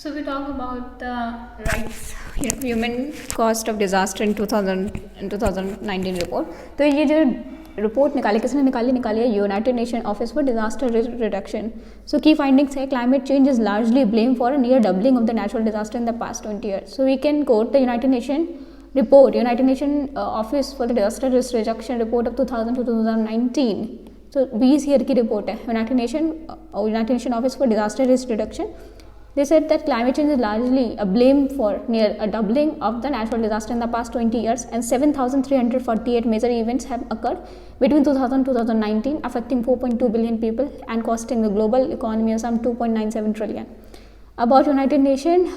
So we talk about the rights, human cost of disaster in 2019 report. तो ये जो report निकाली किसने निकाली है United Nation Office for Disaster Reduction. So की फाइंडिंग्स है climate change is largely blame for near doubling of the natural disaster in the past 20 years. So we can quote the United Nation report, United Nation Office for the Disaster Risk Reduction report of 2000 to 2019. So 20 year की report है United Nation Office for Disaster Risk Reduction. They said that climate change is largely a blame for near a doubling of the natural disaster in the past 20 years, and 7,348 major events have occurred between 2000 and 2019, affecting 4.2 billion people and costing the global economy some 2.97 trillion. About United Nation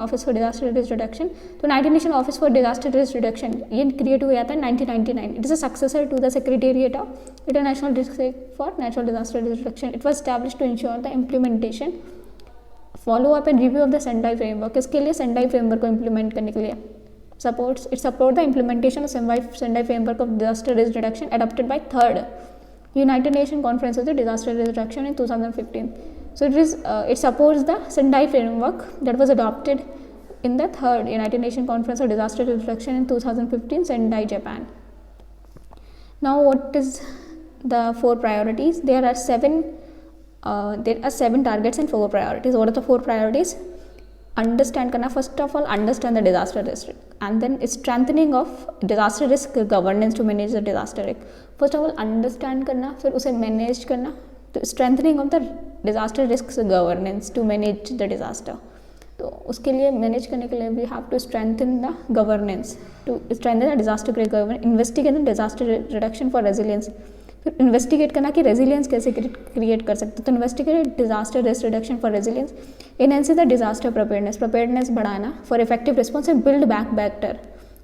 Office for Disaster Risk Reduction. तो United Nation Office for Disaster Risk Reduction ये create हुआ था 1999. It is a successor to the Secretariat of International Risk for Natural Disaster Risk Reduction. It was established to ensure the implementation, follow up and review of the Sendai framework. इसके लिए Sendai framework को implement करने के लिए support the implementation of Sendai framework of disaster risk reduction adopted by third United nation conference of the disaster risk reduction in 2015. So it supports the Sendai framework that was adopted in the third United Nations Conference of Disaster Reduction in 2015, Sendai, Japan. Now, what is the 4 priorities? There are 7 targets and 4 priorities. What are the 4 priorities? Understand करना, first of all understand the disaster risk, and then strengthening of disaster risk governance to manage the disaster risk. First of all understand करना, फिर उसे manage करना. तो strengthening of the disaster risk governance to manage the disaster. तो उसके लिए manage करने के लिए we have to strengthen the governance, to strengthen the disaster risk governance, investigate the disaster reduction for resilience. फिर इन्वेस्टिगेट करना कि रेजिलियंस कैसे क्रिएट कर सकते. तो investigate disaster risk reduction for resilience, enhance the disaster preparedness बढ़ाना for effective response and build back better.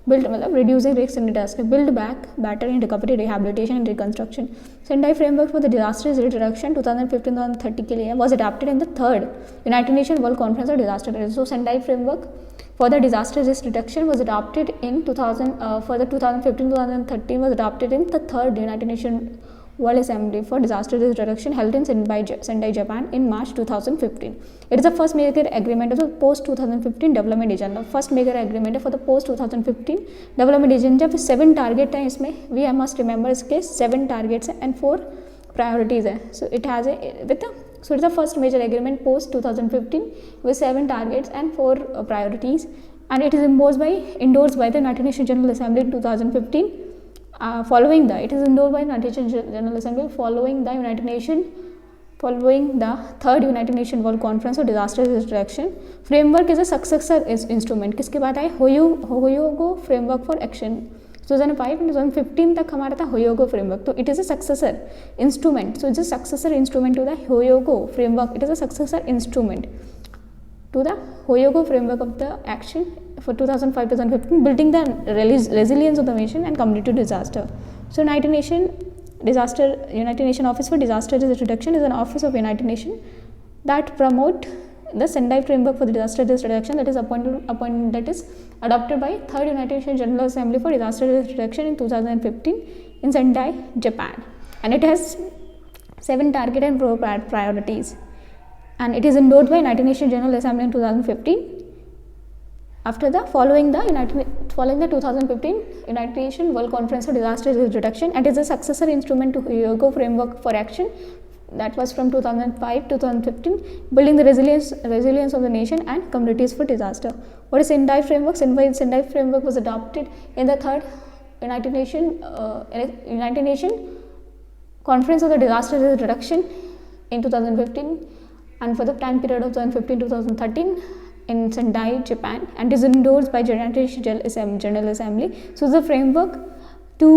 Build मतलब reducing risk in disaster, build back better in recovery, rehabilitation and reconstruction. Sendai framework for the disaster risk reduction 2015-2030 के लिए was adopted in the third United Nation World Conference of disaster risk. So Sendai framework for the disaster risk reduction was adopted in 2015-2013 was adopted in the third United Nations World Assembly for Disaster Risk Reduction held in Sendai, Japan in March 2015. It is the first major agreement of the post-2015 development agenda. First major agreement है for the post-2015 development agenda. 7 target हैं इसमें. We must remember इसके 7 targets हैं and 4 priorities है. So it has so it's the first major agreement post 2015 with 7 targets and 4 priorities, and it is endorsed by the United Nations General Assembly in 2015. It is endorsed by the United Nations General Assembly following the third United Nations World Conference of Disaster Risk Reduction. Framework is a successor instrument. किसके बाद आए? Hyogo framework for action. 2005 and 2015 तक हमारा था Hyogo framework. तो it is a successor instrument. So it's a successor instrument to the Hyogo framework. It is a successor instrument to the Hoyogo framework of the action for 2005-2015, building the resilience of the nation and community to disaster. So United Nation Office for Disaster Risk Reduction is an office of United Nations that promote the Sendai framework for the disaster risk reduction that is adopted by third United Nations General Assembly for Disaster Risk Reduction in 2015 in Sendai, Japan, and it has 7 target and 4 priorities. And it is endorsed by United Nations General Assembly in 2015. Following the 2015 United Nations World Conference for Disaster Risk Reduction, and is a successor instrument to Hyogo Framework for Action that was from 2005 to 2015, building the resilience of the nation and communities for disaster. What is Sendai Framework? Sendai Framework was adopted in the third United Nations Conference of the Disaster Risk Reduction in 2015. And for the time period of 2015 to 2013 in Sendai, Japan, and is endorsed by United Nations General Assembly. So the framework to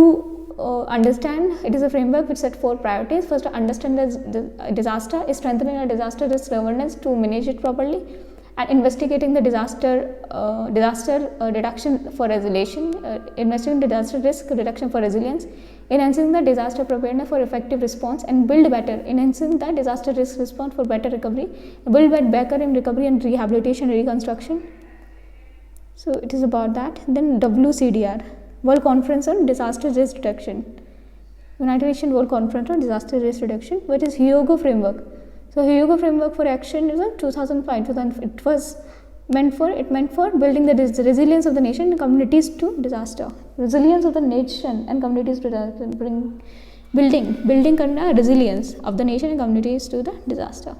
understand, it is a framework which set 4 priorities. First, to understand the disaster is strengthening a disaster risk governance to manage it properly, and investigating the disaster reduction for resilience, investigating disaster risk reduction for resilience, enhancing the disaster preparedness for effective response, and build better, enhancing the disaster risk response for better recovery, build better in recovery and rehabilitation and reconstruction. So it is about that. Then WCDR, World Conference on Disaster Risk Reduction, United Nations World Conference on Disaster Risk Reduction, which is Hyogo Framework. So Hyogo framework for action is a 2005. It was meant for building the resilience of the nation and communities to disaster. Resilience of the nation and communities to disaster. Building करना resilience of the nation and communities to the disaster.